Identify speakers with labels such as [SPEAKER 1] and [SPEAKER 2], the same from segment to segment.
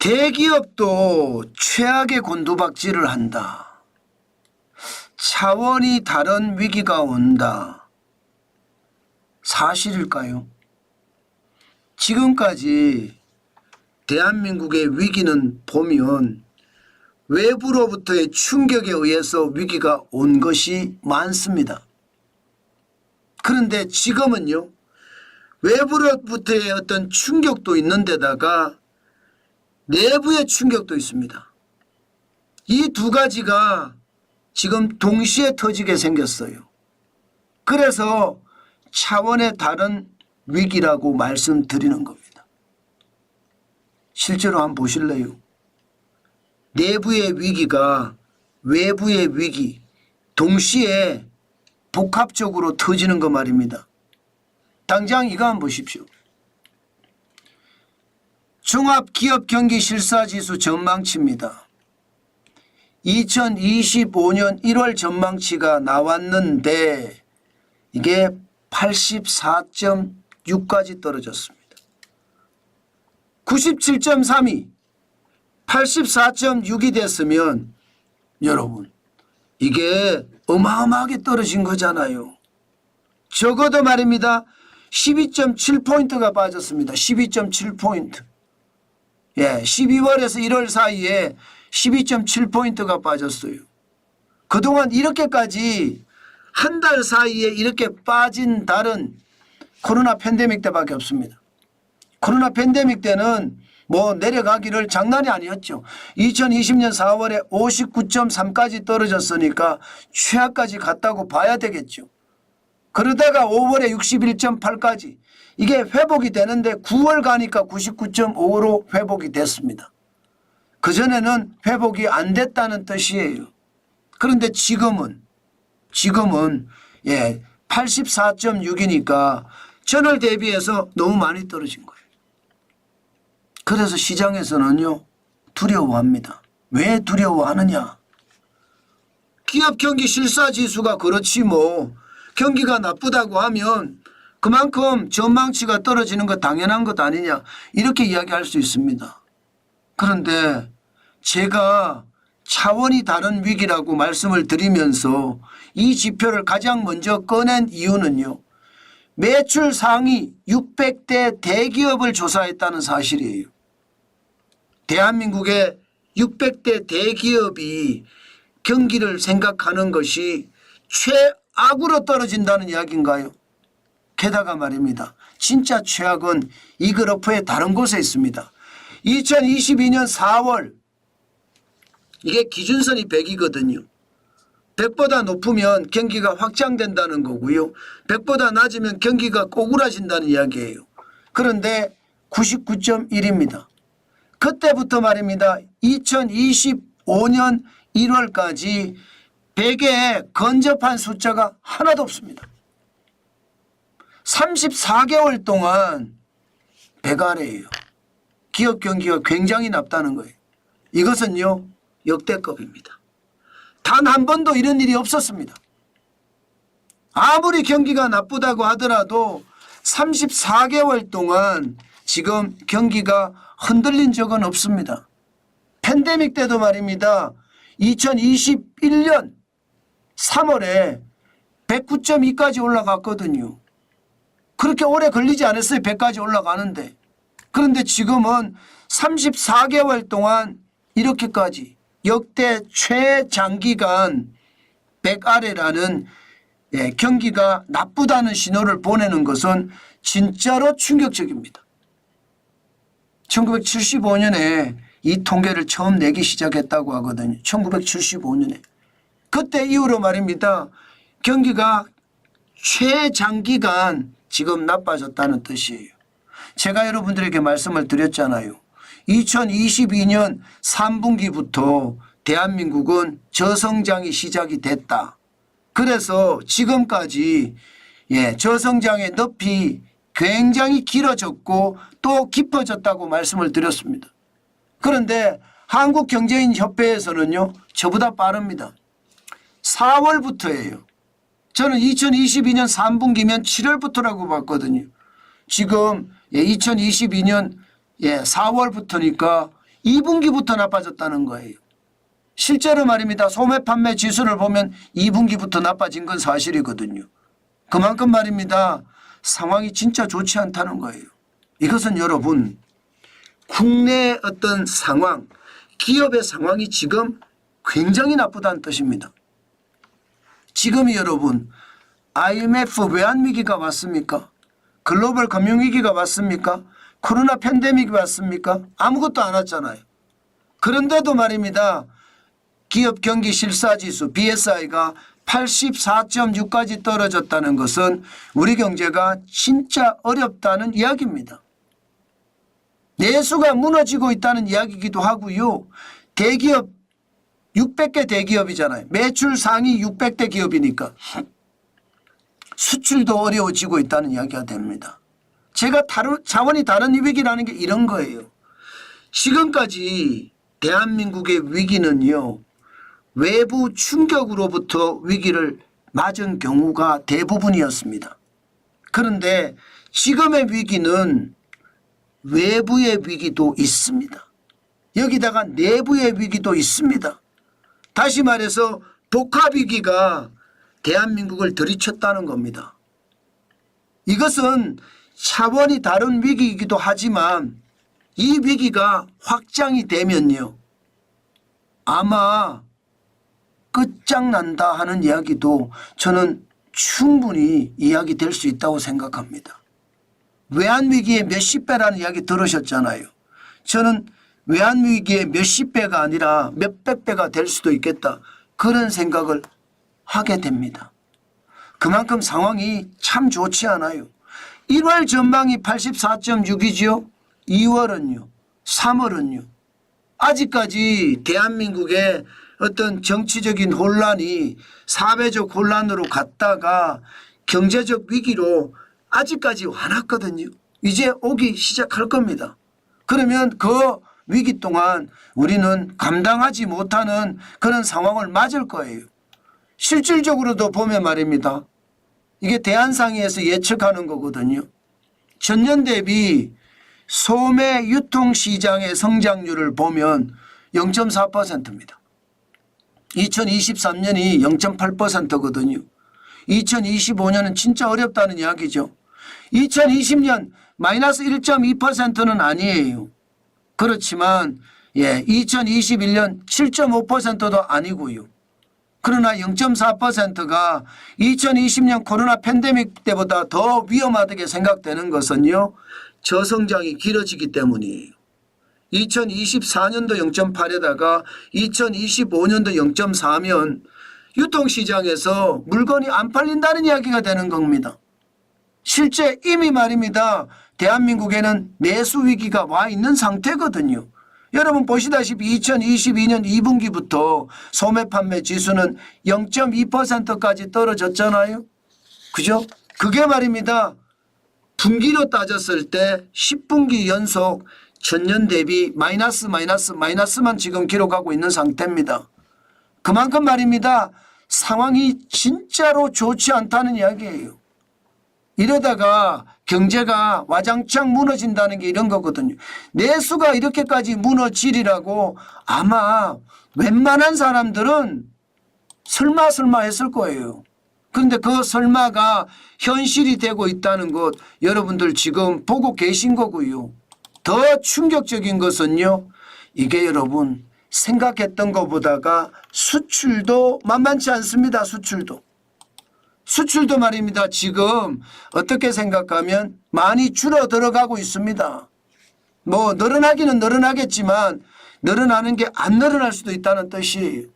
[SPEAKER 1] 대기업도 최악의 곤두박질을 한다. 차원이 다른 위기가 온다. 사실일까요? 지금까지 대한민국의 위기는 보면 외부로부터의 충격에 의해서 위기가 온 것이 많습니다. 그런데 지금은요, 외부로부터의 어떤 충격도 있는데다가 내부의 충격도 있습니다. 이 두 가지가 지금 동시에 터지게 생겼어요. 그래서 차원의 다른 위기라고 말씀드리는 겁니다. 실제로 한번 보실래요? 내부의 위기가 외부의 위기 동시에 복합적으로 터지는 거 말입니다. 당장 이거 한번 보십시오. 종합기업경기실사지수 전망치입니다. 2025년 1월 전망치가 나왔는데 이게 84.6까지 떨어졌습니다. 97.3이 84.6이 됐으면 여러분 이게 어마어마하게 떨어진 거잖아요. 적어도 말입니다. 12.7포인트가 빠졌습니다. 12.7포인트. 예, 12월에서 1월 사이에 12.7포인트가 빠졌어요. 그동안 이렇게까지 한 달 사이에 이렇게 빠진 달은 코로나 팬데믹 때밖에 없습니다. 코로나 팬데믹 때는 뭐 내려가기를 장난이 아니었죠. 2020년 4월에 59.3까지 떨어졌으니까 최하까지 갔다고 봐야 되겠죠. 그러다가 5월에 61.8까지 이게 회복이 되는데 9월 가니까 99.5로 회복이 됐습니다. 그전에는 회복이 안 됐다는 뜻이에요. 그런데 지금은 84.6이니까 전월 대비해서 너무 많이 떨어진 거예요. 그래서 시장에서는요 두려워합니다. 왜 두려워하느냐? 기업 경기 실사지수가 그렇지 뭐 경기가 나쁘다고 하면 그만큼 전망치가 떨어지는 거 당연한 것 아니냐 이렇게 이야기할 수 있습니다. 그런데 제가 차원이 다른 위기라고 말씀을 드리면서 이 지표를 가장 먼저 꺼낸 이유는요. 매출 상위 600대 대기업을 조사했다는 사실이에요. 대한민국의 600대 대기업이 경기를 생각하는 것이 최악으로 떨어진다는 이야기인가요? 게다가 말입니다. 진짜 최악은 이 그래프의 다른 곳에 있습니다. 2022년 4월 이게 기준선이 100이거든요. 100보다 높으면 경기가 확장된다는 거고요. 100보다 낮으면 경기가 꼬꾸라진다는 이야기예요. 그런데 99.1입니다. 그때부터 말입니다. 2025년 1월까지 100에 근접한 숫자가 하나도 없습니다. 34개월 동안 100 아래예요. 기업 경기가 굉장히 nap다는 거예요. 이것은요 역대급입니다. 단 한 번도 이런 일이 없었습니다. 아무리 경기가 나쁘다고 하더라도 34개월 동안 지금 경기가 흔들린 적은 없습니다. 팬데믹 때도 말입니다. 2021년 3월에 109.2까지 올라갔거든요. 그렇게 오래 걸리지 않았어요. 100까지 올라가는데. 그런데 지금은 34개월 동안 이렇게까지 역대 최장기간 100 아래라는 경기가 나쁘다는 신호를 보내는 것은 진짜로 충격적입니다. 1975년에 이 통계를 처음 내기 시작했다고 하거든요. 1975년에. 그때 이후로 말입니다. 경기가 최장기간 지금 나빠졌다는 뜻이에요. 제가 여러분들에게 말씀을 드렸잖아요. 2022년 3분기부터 대한민국은 저성장이 시작이 됐다. 그래서 지금까지 저성장의 늪이 굉장히 길어졌고 또 깊어졌다고 말씀을 드렸습니다. 그런데 한국경제인협회에서는요. 저보다 빠릅니다. 4월부터예요. 저는 2022년 3분기면 7월부터라고 봤거든요. 지금 2022년 4월부터니까 2분기부터 나빠졌다는 거예요. 실제로 말입니다. 소매 판매 지수를 보면 2분기부터 나빠진 건 사실이거든요. 그만큼 말입니다. 상황이 진짜 좋지 않다는 거예요. 이것은 여러분 국내 어떤 상황, 기업의 상황이 지금 굉장히 나쁘다는 뜻입니다. 지금이 여러분 IMF 외환위기가 왔습니까? 글로벌 금융위기가 왔습니까? 코로나 팬데믹이 왔습니까? 아무것도 안 왔잖아요. 그런데도 말입니다. 기업 경기 실사지수 BSI가 84.6까지 떨어졌다는 것은 우리 경제가 진짜 어렵다는 이야기입니다. 내수가 무너지고 있다는 이야기이기도 하고요. 대기업 600개 대기업이잖아요. 매출 상위 600대 기업이니까 수출도 어려워지고 있다는 이야기가 됩니다. 제가 차원이 다른 위기라는 게 이런 거예요. 지금까지 대한민국의 위기는요. 외부 충격으로부터 위기를 맞은 경우가 대부분이었습니다. 그런데 지금의 위기는 외부의 위기도 있습니다. 여기다가 내부의 위기도 있습니다. 다시 말해서 복합위기가 대한민국을 들이쳤다는 겁니다. 이것은 차원이 다른 위기이기도 하지만 이 위기가 확장이 되면요. 아마 끝장난다 하는 이야기도 저는 충분히 이야기될 수 있다고 생각합니다. 외환위기의 몇십 배라는 이야기 들으셨잖아요. 저는 외환위기의 몇십 배가 아니라 몇백 배가 될 수도 있겠다. 그런 생각을 하게 됩니다. 그만큼 상황이 참 좋지 않아요. 1월 전망이 84.6이죠. 2월은요. 3월은요. 아직까지 대한민국의 어떤 정치적인 혼란이 사회적 혼란으로 갔다가 경제적 위기로 아직까지 와놨거든요. 이제 오기 시작할 겁니다. 그러면 그 위기 동안 우리는 감당하지 못하는 그런 상황을 맞을 거예요. 실질적으로도 보면 말입니다. 이게 대한상의에서 예측하는 거거든요. 전년 대비 소매 유통시장의 성장률을 보면 0.4%입니다. 2023년이 0.8%거든요. 2025년은 진짜 어렵다는 이야기죠. 2020년 마이너스 1.2%는 아니에요. 그렇지만 2021년 7.5%도 아니고요. 그러나 0.4%가 2020년 코로나 팬데믹 때보다 더 위험하다게 생각되는 것은요. 저성장이 길어지기 때문이에요. 2024년도 0.8에다가 2025년도 0.4면 유통시장에서 물건이 안 팔린다는 이야기가 되는 겁니다. 실제 이미 말입니다. 대한민국에는 내수 위기가 와 있는 상태거든요. 여러분 보시다시피 2022년 2분기부터 소매 판매 지수는 0.2%까지 떨어졌잖아요. 그죠? 그게 말입니다. 분기로 따졌을 때 10분기 연속 전년 대비 마이너스만 지금 기록하고 있는 상태입니다. 그만큼 말입니다. 상황이 진짜로 좋지 않다는 이야기예요. 이러다가 경제가 와장창 무너진다는 게 이런 거거든요. 내수가 이렇게까지 무너지리라고 아마 웬만한 사람들은 설마 했을 거예요. 그런데 그 설마가 현실이 되고 있다는 것 여러분들 지금 보고 계신 거고요. 더 충격적인 것은요. 이게 여러분 생각했던 것보다가 수출도 만만치 않습니다. 수출도 말입니다. 지금 어떻게 생각하면 많이 줄어들어가고 있습니다. 뭐 늘어나기는 늘어나겠지만 늘어나는 게 안 늘어날 수도 있다는 뜻이에요.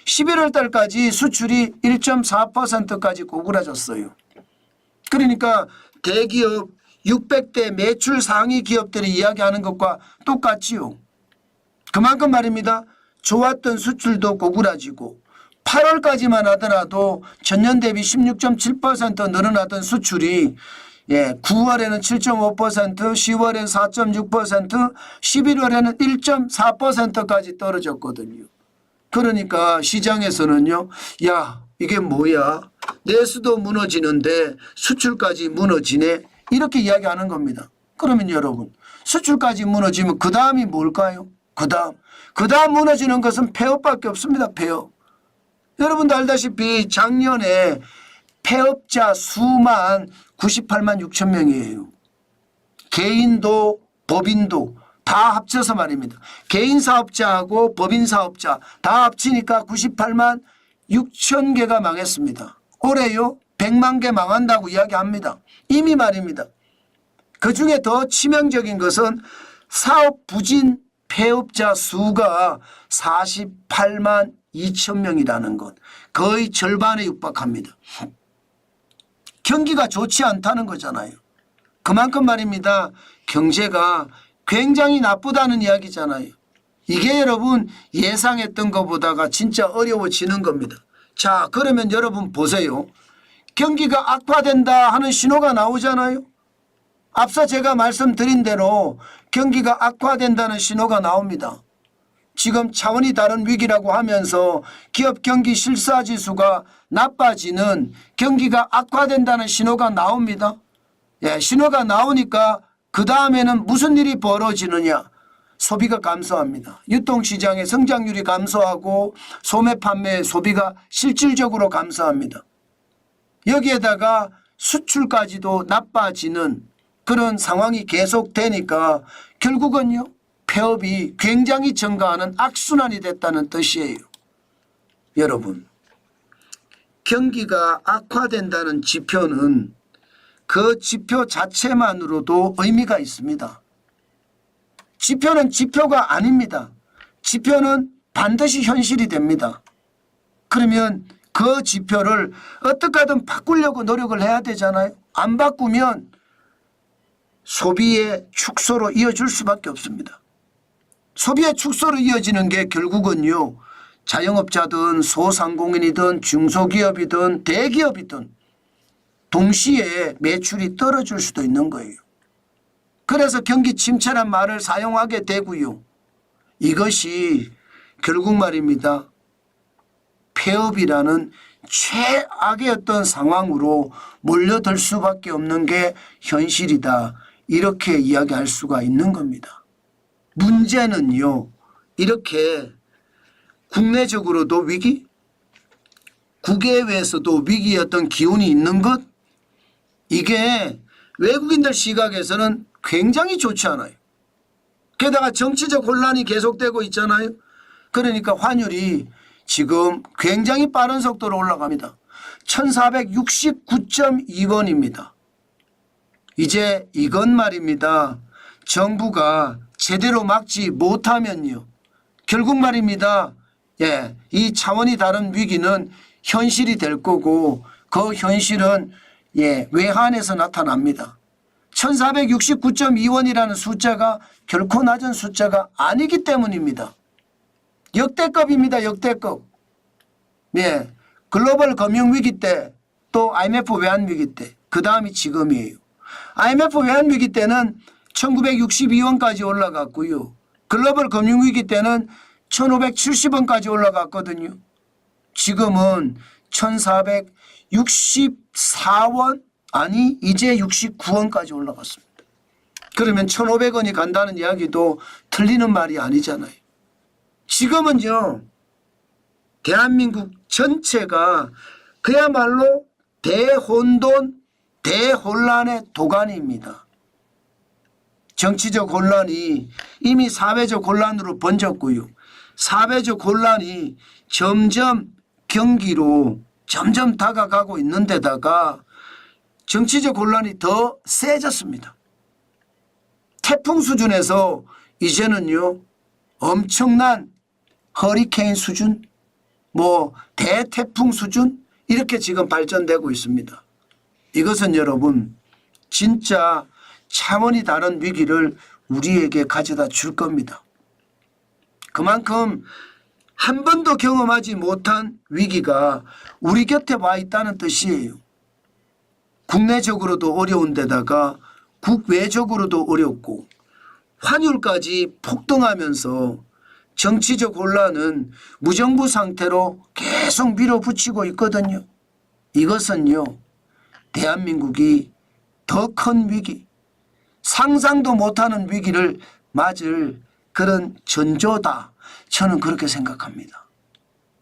[SPEAKER 1] 11월 달까지 수출이 1.4%까지 고꾸라졌어요. 그러니까 대기업 600대 매출 상위 기업들이 이야기하는 것과 똑같지요. 그만큼 말입니다. 좋았던 수출도 고꾸라지고 8월까지만 하더라도 전년 대비 16.7% 늘어나던 수출이 9월에는 7.5%, 10월에는 4.6%, 11월에는 1.4%까지 떨어졌거든요. 그러니까 시장에서는요. 야 이게 뭐야. 내수도 무너지는데 수출까지 무너지네. 이렇게 이야기하는 겁니다. 그러면 여러분 수출까지 무너지면 그 다음이 뭘까요? 그 다음 무너지는 것은 폐업밖에 없습니다. 폐업. 여러분도 알다시피 작년에 폐업자 수만 98만 6천 명이에요. 개인도 법인도 다 합쳐서 말입니다. 개인 사업자하고 법인 사업자 다 합치니까 98만 6천 개가 망했습니다. 올해요 100만 개 망한다고 이야기합니다. 이미 말입니다. 그중에 더 치명적인 것은 사업 부진 폐업자 수가 48만 2천 명이라는 것. 거의 절반에 육박합니다. 경기가 좋지 않다는 거잖아요. 그만큼 말입니다. 경제가 굉장히 나쁘다는 이야기잖아요. 이게 여러분 예상했던 것보다가 진짜 어려워지는 겁니다. 자, 그러면 여러분 보세요. 경기가 악화된다 하는 신호가 나오잖아요. 앞서 제가 말씀드린 대로 경기가 악화된다는 신호가 나옵니다. 지금 차원이 다른 위기라고 하면서 기업 경기 실사지수가 나빠지는 경기가 악화된다는 신호가 나옵니다. 예, 신호가 나오니까 그 다음에는 무슨 일이 벌어지느냐. 소비가 감소합니다. 유통시장의 성장률이 감소하고 소매 판매 소비가 실질적으로 감소합니다. 여기에다가 수출까지도 나빠지는 그런 상황이 계속되니까 결국은요 폐업이 굉장히 증가하는 악순환이 됐다는 뜻이에요. 여러분, 경기가 악화된다는 지표는 그 지표 자체만으로도 의미가 있습니다. 지표는 지표가 아닙니다. 지표는 반드시 현실이 됩니다. 그러면 그 지표를 어떻게 하든 바꾸려고 노력을 해야 되잖아요. 안 바꾸면 소비의 축소로 이어질 수밖에 없습니다. 소비의 축소로 이어지는 게 결국은요 자영업자든 소상공인이든 중소기업이든 대기업이든 동시에 매출이 떨어질 수도 있는 거예요. 그래서 경기 침체란 말을 사용하게 되고요. 이것이 결국 말입니다. 폐업이라는 최악의 어떤 상황으로 몰려들 수밖에 없는 게 현실이다. 이렇게 이야기할 수가 있는 겁니다. 문제는요. 이렇게 국내적으로도 위기, 국외에서도 위기의 어떤 기운이 있는 것, 이게 외국인들 시각에서는 굉장히 좋지 않아요. 게다가 정치적 혼란이 계속되고 있잖아요. 그러니까 환율이 지금 굉장히 빠른 속도로 올라갑니다. 1469.2원입니다. 이제 이건 말입니다. 정부가 제대로 막지 못하면요. 결국 말입니다. 예, 이 차원이 다른 위기는 현실이 될 거고 그 현실은 예, 외환에서 나타납니다. 1469.2원이라는 숫자가 결코 낮은 숫자가 아니기 때문입니다. 역대급입니다. 역대급. 예, 글로벌 금융위기 때 또 IMF 외환위기 때 그 다음이 지금이에요. IMF 외환위기 때는 1962원까지 올라갔고요. 글로벌 금융위기 때는 1570원까지 올라갔거든요. 지금은 1464원 아니 이제 69원까지 올라갔습니다. 그러면 1500원이 간다는 이야기도 틀리는 말이 아니잖아요. 지금은요. 대한민국 전체가 그야말로 대혼돈 대혼란의 도가니입니다. 정치적 혼란이 이미 사회적 혼란으로 번졌고요. 사회적 혼란이 점점 경기로 점점 다가가고 있는 데다가 정치적 혼란이 더 세졌습니다. 태풍 수준에서 이제는요. 엄청난 허리케인 수준, 뭐 대태풍 수준 이렇게 지금 발전되고 있습니다. 이것은 여러분 진짜 차원이 다른 위기를 우리에게 가져다 줄 겁니다. 그만큼 한 번도 경험하지 못한 위기가 우리 곁에 와 있다는 뜻이에요. 국내적으로도 어려운 데다가 국외적으로도 어렵고 환율까지 폭등하면서 정치적 혼란은 무정부 상태로 계속 밀어붙이고 있거든요. 이것은요. 대한민국이 더 큰 위기, 상상도 못하는 위기를 맞을 그런 전조다. 저는 그렇게 생각합니다.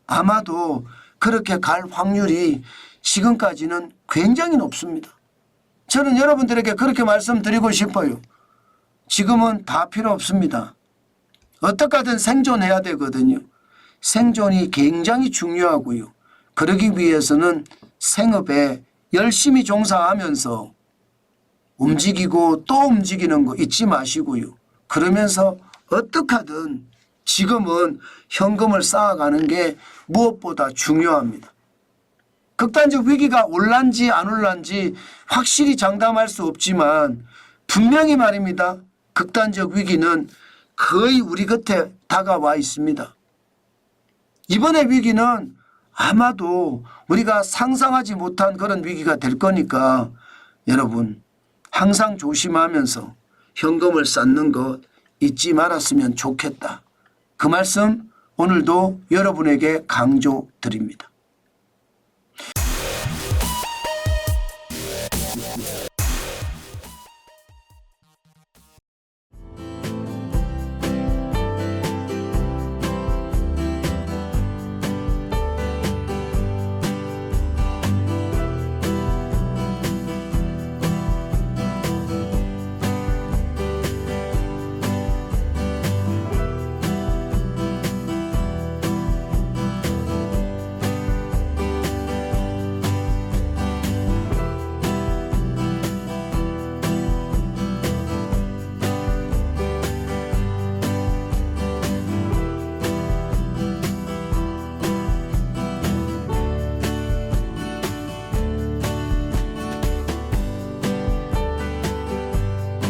[SPEAKER 1] 아마도 그렇게 갈 확률이 지금까지는 굉장히 높습니다. 저는 여러분들에게 그렇게 말씀드리고 싶어요. 지금은 다 필요 없습니다. 어떻게 하든 생존해야 되거든요. 생존이 굉장히 중요하고요. 그러기 위해서는 생업에 열심히 종사하면서 움직이고 또 움직이는 거 잊지 마시고요. 그러면서 어떻게 하든 지금은 현금을 쌓아가는 게 무엇보다 중요합니다. 극단적 위기가 올란지 안 올란지 확실히 장담할 수 없지만 분명히 말입니다. 극단적 위기는 거의 우리 곁에 다가와 있습니다. 이번의 위기는 아마도 우리가 상상하지 못한 그런 위기가 될 거니까 여러분 항상 조심하면서 현금을 쌓는 것 잊지 말았으면 좋겠다. 그 말씀 오늘도 여러분에게 강조드립니다.